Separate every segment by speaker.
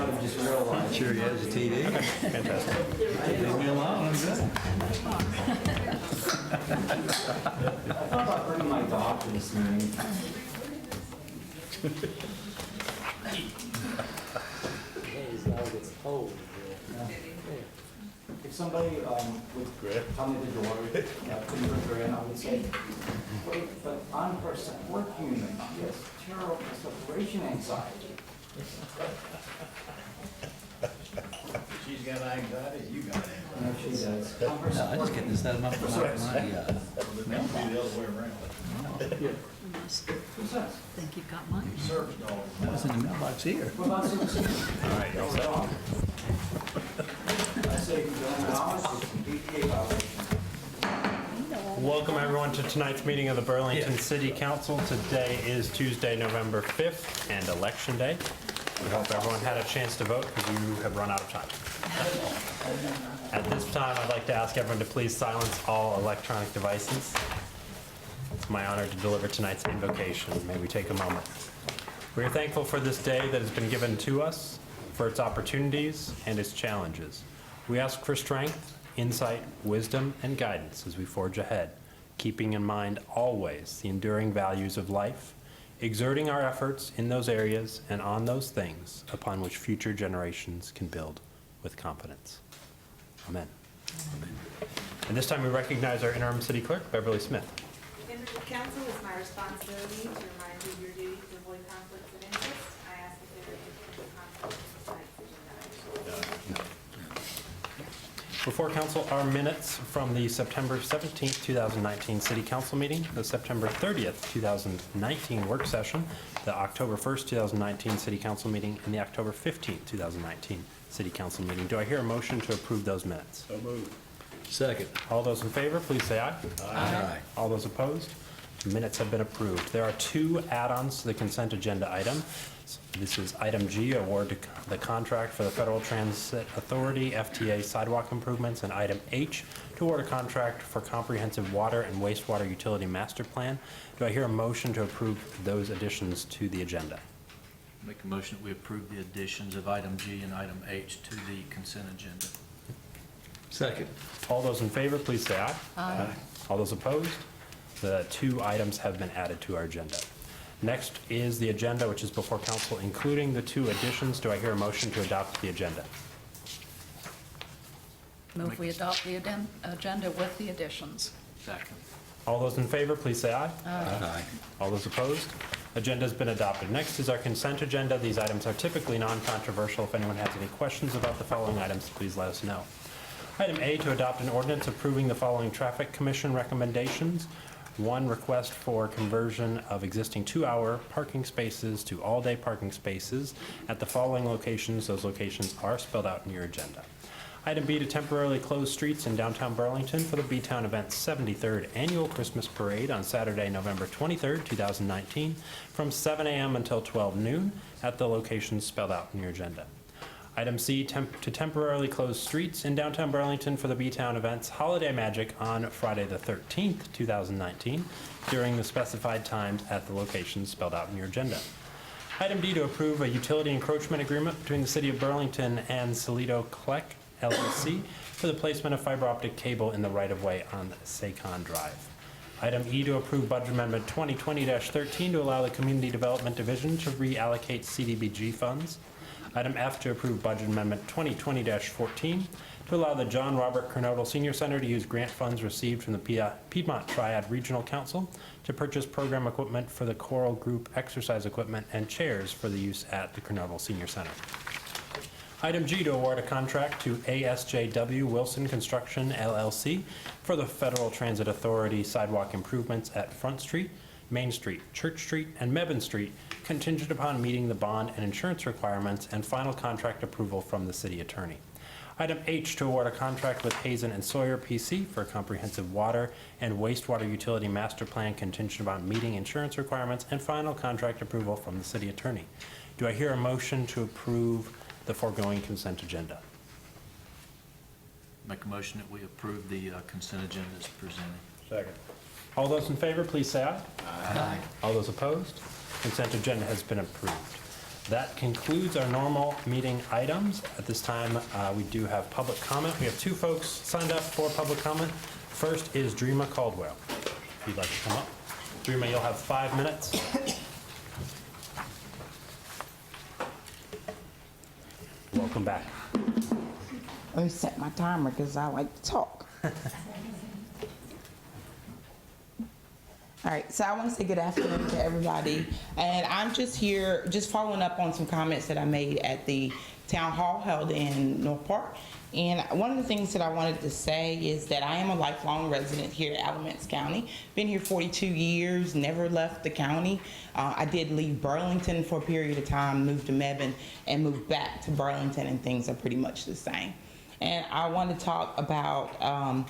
Speaker 1: might have just realized.
Speaker 2: Sure he has a TV.
Speaker 3: Fantastic.
Speaker 2: Leave me alone, I'm good.
Speaker 1: I thought about bringing my dog to this meeting.
Speaker 4: His dog gets cold.
Speaker 1: If somebody would tell me the door, couldn't her in, I would say, wait, but I'm a person, we're human, she has terrible separation anxiety.
Speaker 5: She's got anxiety, you got anxiety.
Speaker 1: You know, she does. I'm her
Speaker 2: No, I just get to set him up for my
Speaker 5: It must be the other way around.
Speaker 6: You must
Speaker 1: Who's that?
Speaker 6: think you've got money.
Speaker 5: Service dog.
Speaker 2: What's in the mailbox here?
Speaker 1: What about Susan?
Speaker 3: All right, you all set?
Speaker 1: I say, $1 billion, it's a BPA violation.
Speaker 3: Welcome everyone to tonight's meeting of the Burlington City Council. Today is Tuesday, November 5th, and Election Day. We hope everyone had a chance to vote because you have run out of time. At this time, I'd like to ask everyone to please silence all electronic devices. It's my honor to deliver tonight's invocation. May we take a moment. We are thankful for this day that has been given to us, for its opportunities and its challenges. We ask for strength, insight, wisdom, and guidance as we forge ahead, keeping in mind always the enduring values of life, exerting our efforts in those areas and on those things upon which future generations can build with confidence. Amen. And this time we recognize our interim city clerk, Beverly Smith.
Speaker 7: Members of council, it's my responsibility to remind you of your duty to avoid conflicts of interest. I ask if there is any conflict with tonight's agenda item.
Speaker 3: Before council are minutes from the September 17th, 2019 City Council meeting, the September 30th, 2019 work session, the October 1st, 2019 City Council meeting, and the October 15th, 2019 City Council meeting. Do I hear a motion to approve those minutes?
Speaker 5: So moved.
Speaker 2: Second.
Speaker 3: All those in favor, please say aye.
Speaker 2: Aye.
Speaker 3: All those opposed? Minutes have been approved. There are two add-ons to the consent agenda item. This is item G, award the contract for the Federal Transit Authority FTA sidewalk improvements, and item H, to award a contract for comprehensive water and wastewater utility master plan. Do I hear a motion to approve those additions to the agenda?
Speaker 8: Make a motion that we approve the additions of item G and item H to the consent agenda.
Speaker 2: Second.
Speaker 3: All those in favor, please say aye.
Speaker 6: Aye.
Speaker 3: All those opposed? The two items have been added to our agenda. Next is the agenda, which is before council, including the two additions. Do I hear a motion to adopt the agenda?
Speaker 6: Move we adopt the agenda with the additions.
Speaker 8: Second.
Speaker 3: All those in favor, please say aye.
Speaker 2: Aye.
Speaker 3: All those opposed? Agenda has been adopted. Next is our consent agenda. These items are typically non-controversial. If anyone has any questions about the following items, please let us know. Item A, to adopt an ordinance approving the following Traffic Commission recommendations. One, request for conversion of existing 2-hour parking spaces to all-day parking spaces at the following locations. Those locations are spelled out in your agenda. Item B, to temporarily close streets in downtown Burlington for the B-Town Event's 73rd Annual Christmas Parade on Saturday, November 23rd, 2019, from 7 a.m. until 12 noon at the locations spelled out in your agenda. Item C, to temporarily close streets in downtown Burlington for the B-Town Event's Holiday Magic on Friday the 13th, 2019, during the specified times at the locations spelled out in your agenda. Item D, to approve a utility encroachment agreement between the City of Burlington and Salido Clec LLC for the placement of fiber optic cable in the right-of-way on Sacon Drive. Item E, to approve Budget Amendment 2020-13 to allow the Community Development Division to reallocate CDBG funds. Item F, to approve Budget Amendment 2020-14 to allow the John Robert Kernodle Senior Center to use grant funds received from the Piedmont Triad Regional Council to purchase program equipment for the Choral Group exercise equipment and chairs for the use at the Kernodle Senior Center. Item G, to award a contract to ASJW Wilson Construction LLC for the Federal Transit Authority sidewalk improvements at Front Street, Main Street, Church Street, and Mebane Street, contingent upon meeting the bond and insurance requirements and final contract approval from the city attorney. Item H, to award a contract with Hazen and Sawyer PC for a comprehensive water and wastewater utility master plan contingent upon meeting insurance requirements and final contract approval from the city attorney. Do I hear a motion to approve the foregoing consent agenda?
Speaker 8: Make a motion that we approve the consent agenda as presented.
Speaker 5: Second.
Speaker 3: All those in favor, please say aye.
Speaker 2: Aye.
Speaker 3: All those opposed? Consent agenda has been approved. That concludes our normal meeting items. At this time, we do have public comment. We have two folks signed up for public comment. First is Dreama Caldwell. If you'd like to come up. Dreama, you'll have 5 minutes. Welcome back.
Speaker 9: Let me set my timer because I like to talk. All right, so I want to say good afternoon to everybody. And I'm just here, just following up on some comments that I made at the town hall held in North Park. And one of the things that I wanted to say is that I am a lifelong resident here at Alamance County. Been here 42 years, never left the county. I did leave Burlington for a period of time, moved to Mebane, and moved back to Burlington, and things are pretty much the same. And I want to talk about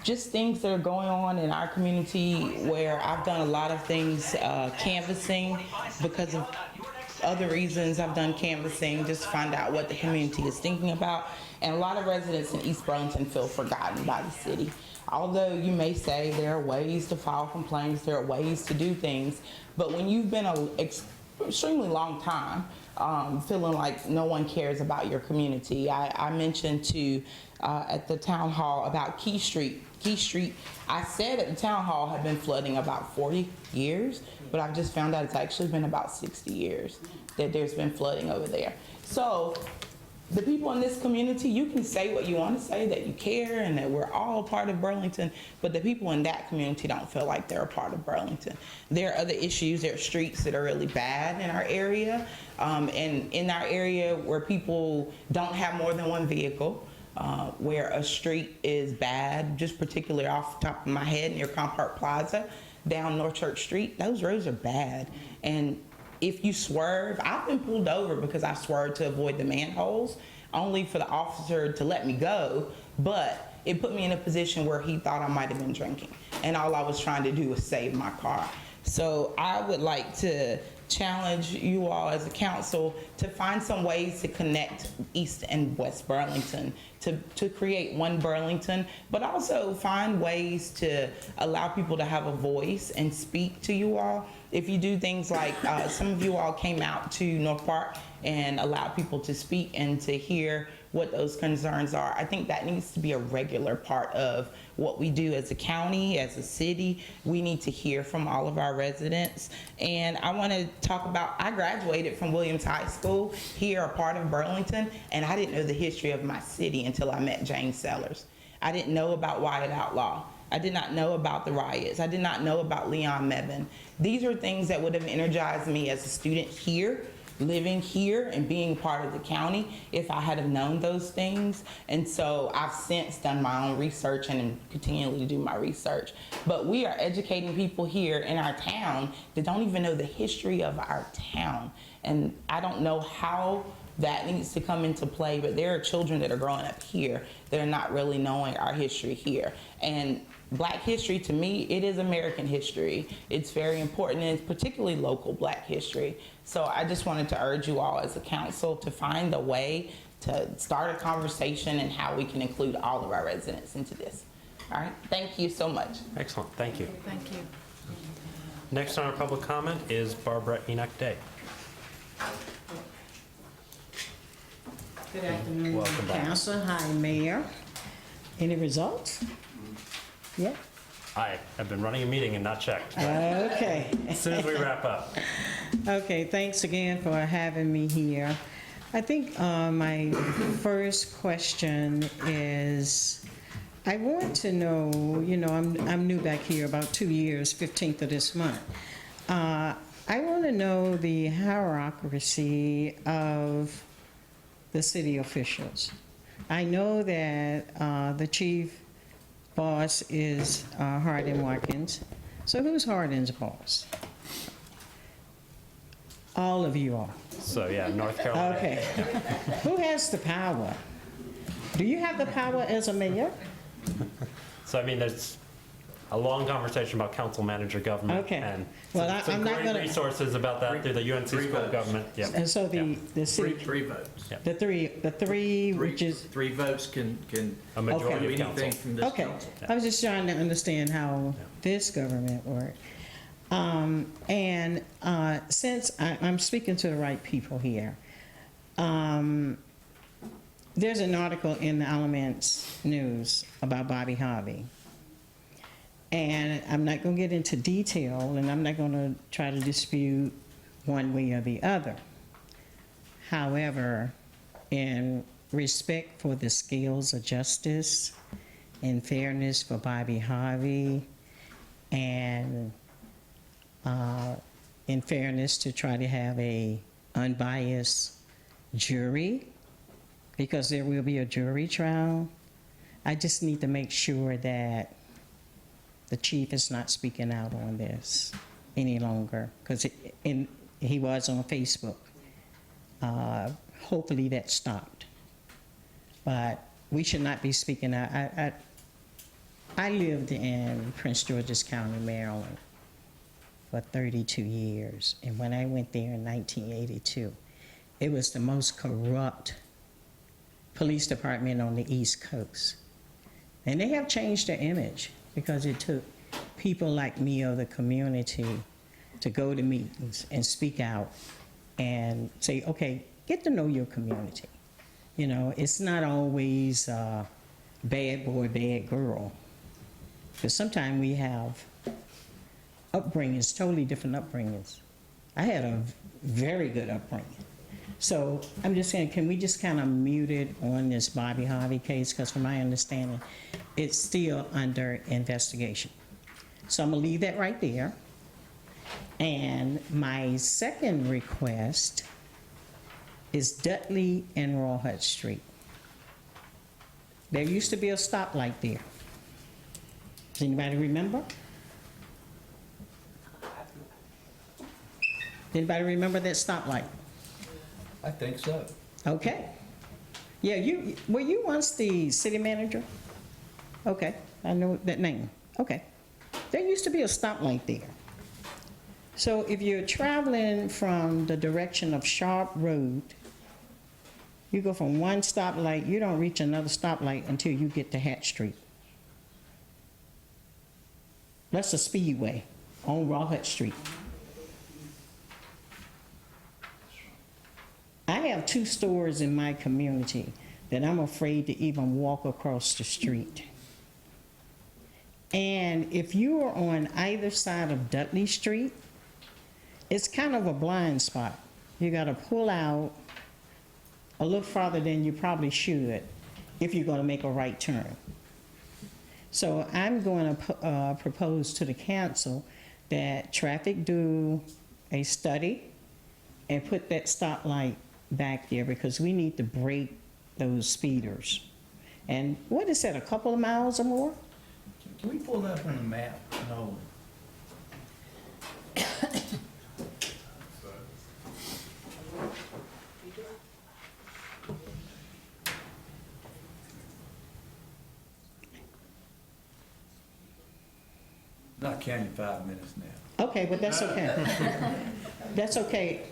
Speaker 9: just things that are going on in our community where I've done a lot of things canvassing because of other reasons. I've done canvassing just to find out what the community is thinking about. And a lot of residents in East Burlington feel forgotten by the city. Although you may say there are ways to file complaints, there are ways to do things, but when you've been an extremely long time feeling like no one cares about your community. I mentioned to at the town hall about Key Street. Key Street, I said at the town hall had been flooding about 40 years, but I've just found out it's actually been about 60 years that there's been flooding over there. So the people in this community, you can say what you want to say, that you care and that we're all a part of Burlington, but the people in that community don't feel like they're a part of Burlington. There are other issues. There are streets that are really bad in our area, and in our area where people don't have more than one vehicle, where a street is bad, just particularly off the top of my head near Compart Plaza, down North Church Street, those roads are bad. And if you swerve, I've been pulled over because I swerved to avoid the manholes, only for the officer to let me go, but it put me in a position where he thought I might have been drinking. And all I was trying to do was save my car. So I would like to challenge you all as a council to find some ways to connect East and West Burlington, to create one Burlington, but also find ways to allow people to have a voice and speak to you all. If you do things like, some of you all came out to North Park and allowed people to speak and to hear what those concerns are, I think that needs to be a regular part of what we do as a county, as a city. We need to hear from all of our residents. And I want to talk about, I graduated from Williams High School here, a part of Burlington, and I didn't know the history of my city until I met James Sellers. I didn't know about Wyatt Outlaw. I did not know about the riots. I did not know about Leon Mebane. These are things that would have energized me as a student here, living here and being part of the county, if I had have known those things. And so I've since done my own research and am continuing to do my research. But we are educating people here in our town that don't even know the history of our town. And I don't know how that needs to come into play, but there are children that are growing up here that are not really knowing our history here. And Black history, to me, it is American history. It's very important, and it's particularly local Black history. So I just wanted to urge you all as a council to find a way to start a conversation and how we can include all of our residents into this. All right, thank you so much.
Speaker 3: Excellent, thank you.
Speaker 6: Thank you.
Speaker 3: Next on our public comment is Barbara Enoch Day.
Speaker 10: Good afternoon,
Speaker 3: Welcome back.
Speaker 10: Council. Hi, Mayor. Any results? Yeah.
Speaker 3: I have been running a meeting and not checked. but
Speaker 10: Okay.
Speaker 3: As soon as we wrap up.
Speaker 10: Okay, thanks again for having me here. I think my first question is, I want to know, I'm new back here, about 2 years, 15th of this month. I want to know the hierarchy of the city officials. I know that the chief boss is Hardin Watkins. So who's Hardin's boss? All of you all.
Speaker 3: So yeah, North Carolina.
Speaker 10: Okay. Who has the power? Do you have the power as a mayor?
Speaker 3: So I mean, there's a long conversation about council manager government.
Speaker 10: Okay.
Speaker 3: And
Speaker 10: Well,
Speaker 3: some
Speaker 10: I'm not
Speaker 3: great
Speaker 10: gonna-
Speaker 3: resources about that through the UNC
Speaker 8: Three
Speaker 3: school
Speaker 8: votes.
Speaker 3: government. Yep.
Speaker 10: And so the city,
Speaker 8: Three votes.
Speaker 10: the three, which is,
Speaker 8: Three votes can
Speaker 3: A majority
Speaker 8: do
Speaker 3: of council.
Speaker 8: anything from this
Speaker 10: okay.
Speaker 8: council.
Speaker 10: I was just trying to understand how this government works. Since I'm speaking to the right people here, there's an article in the Alamance News about Bobby Harvey. And I'm not going to get into detail, and I'm not going to try to dispute one way or the other. However, in respect for the scales of justice and fairness for Bobby Harvey, and in fairness to try to have a unbiased jury, because there will be a jury trial, I just need to make sure that the chief is not speaking out on this any longer, because he was on Facebook. Hopefully that stopped. But we should not be speaking out. I lived in Prince George's County, Maryland for 32 years. And when I went there in 1982, it was the most corrupt police department on the East Coast. And they have changed their image because it took people like me of the community to go to meetings and speak out and say, okay, get to know your community. You know, it's not always bad boy, bad girl. Because sometimes we have upbringings, totally different upbringings. I had a very good upbringing. So I'm just saying, can we just kind of mute it on this Bobby Harvey case? Because from my understanding, it's still under investigation. So I'm gonna leave that right there. And my second request is Dudley and Rawhut Street. There used to be a stoplight there. Does anybody remember? Anybody remember that stoplight?
Speaker 2: I think so.
Speaker 10: Okay. Yeah, were you once the city manager? Okay, I know that name. Okay. There used to be a stoplight there. So if you're traveling from the direction of Sharp Road, you go from one stoplight, you don't reach another stoplight until you get to Hatch Street. That's a speedway on Rawhut Street. I have 2 stores in my community that I'm afraid to even walk across the street. And if you are on either side of Dudley Street, it's kind of a blind spot. You gotta pull out a little farther than you probably should if you're gonna make a right turn. So I'm going to propose to the council that traffic do a study and put that stoplight back there, because we need to break those speeders. And what is that, a couple of miles or more?
Speaker 2: Can we pull that up on the map? No. Not counting 5 minutes now.
Speaker 10: Okay, but that's okay. That's okay.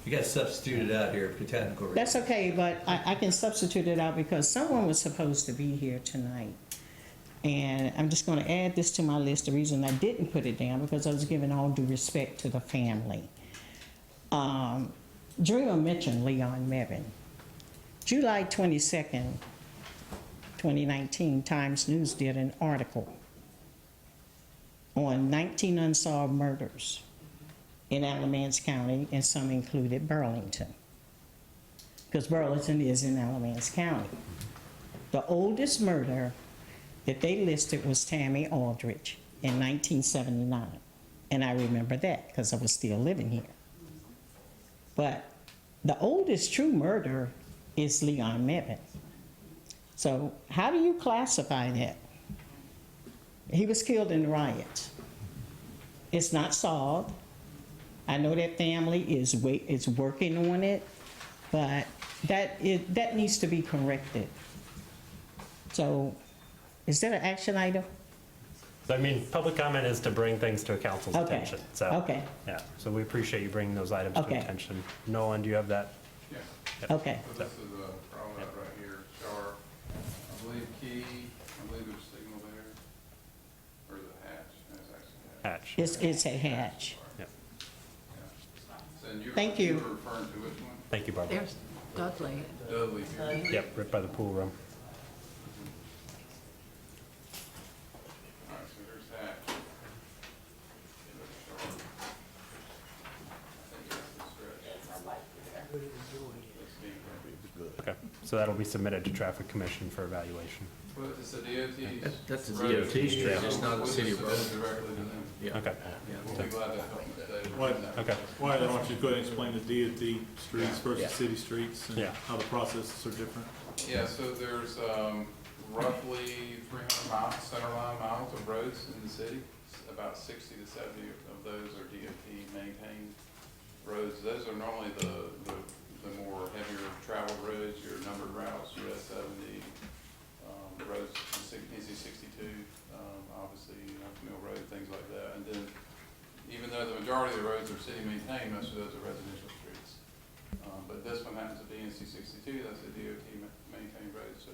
Speaker 2: We got substituted out here for technical reasons.
Speaker 10: That's okay, but I can substitute it out because someone was supposed to be here tonight. And I'm just gonna add this to my list. The reason I didn't put it down, because I was giving all due respect to the family. Dreamer mentioned Leon Mevin. July 22nd, 2019, Times News did an article on 19 unsolved murders in Alamance County, and some included Burlington, because Burlington is in Alamance County. The oldest murder that they listed was Tammy Aldridge in 1979, and I remember that because I was still living here. But the oldest true murder is Leon Mevin. So how do you classify that? He was killed in the riots. It's not solved. I know that family is working on it, but that needs to be corrected. So, is that an action item?
Speaker 3: I mean, public comment is to bring things to a council's
Speaker 10: Okay.
Speaker 3: attention, so.
Speaker 10: Okay.
Speaker 3: Yeah, so we appreciate you bringing those items to
Speaker 10: Okay.
Speaker 3: attention. Nolan, do you have that?
Speaker 11: Yeah,
Speaker 3: Yep.
Speaker 10: Okay.
Speaker 11: so this is a problem right here, Sharp, I believe Key, I believe there's signal there, or is it Hatch? That's actually Hatch.
Speaker 3: Hatch.
Speaker 10: It's at Hatch.
Speaker 3: Yep.
Speaker 11: And
Speaker 10: Thank you.
Speaker 11: were referring to which one?
Speaker 3: Thank you, Barbara.
Speaker 6: There's Dudley.
Speaker 11: Dudley here.
Speaker 3: Yep, right by the pool room.
Speaker 11: All right, so there's Hatch. I think that's the stretch. Let's see.
Speaker 3: Okay, so that'll be submitted to Traffic Commission for evaluation.
Speaker 11: Well, it's a DOT's.
Speaker 8: That's a
Speaker 11: road.
Speaker 8: DOT street, it's not a
Speaker 11: We'll just
Speaker 8: city
Speaker 11: submit
Speaker 8: road.
Speaker 11: it directly to them.
Speaker 8: Yeah.
Speaker 3: Okay,
Speaker 11: We'll be glad to help them stay.
Speaker 12: What?
Speaker 3: okay.
Speaker 12: Why don't you go ahead and explain the DOT streets
Speaker 8: Yeah.
Speaker 12: versus city streets and
Speaker 3: Yeah.
Speaker 12: how the processes are different?
Speaker 11: Yeah, so there's roughly 300 miles, centerline miles of roads in the city. About 60 to 70 of those are DOT maintained roads. Those are normally the more heavier traveled roads, your numbered routes, US 70, roads, NC 62, obviously, Mill Road, things like that. And then, even though the majority of the roads are city maintained, most of those are residential streets. But this one happens to be NC 62, that's a DOT maintained road, so.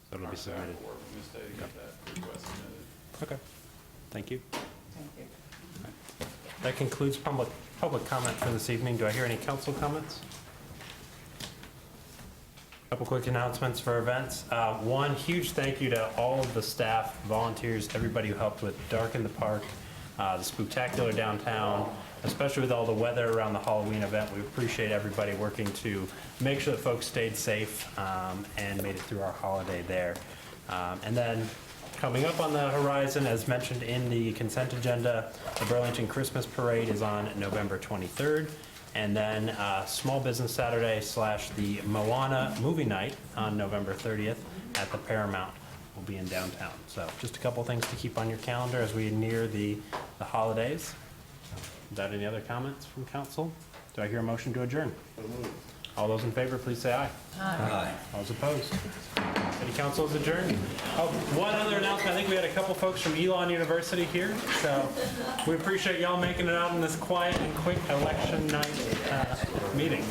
Speaker 3: So it'll be
Speaker 11: our staff
Speaker 3: submitted.
Speaker 11: will work with Ms. Day to get that request submitted.
Speaker 3: Okay, thank you.
Speaker 9: Thank you.
Speaker 3: That concludes public comment for this evening. Do I hear any council comments? Couple quick announcements for events. One, huge thank you to all of the staff, volunteers, everybody who helped with Darken the Park, the Spooktacular downtown, especially with all the weather around the Halloween event. We appreciate everybody working to make sure that folks stayed safe and made it through our holiday there. And then coming up on the horizon, as mentioned in the consent agenda, the Burlington Christmas Parade is on November 23rd. And then Small Business Saturday / the Moana Movie Night on November 30th at the Paramount will be in downtown. So just a couple things to keep on your calendar as we near the holidays. Without any other comments from council, do I hear a motion to adjourn? All those in favor, please say aye.
Speaker 2: Aye.
Speaker 3: All those opposed? City Council is adjourned. Oh, one other announcement. I think we had a couple folks from Elon University here, so we appreciate y'all making it out in this quiet and quick election night meeting.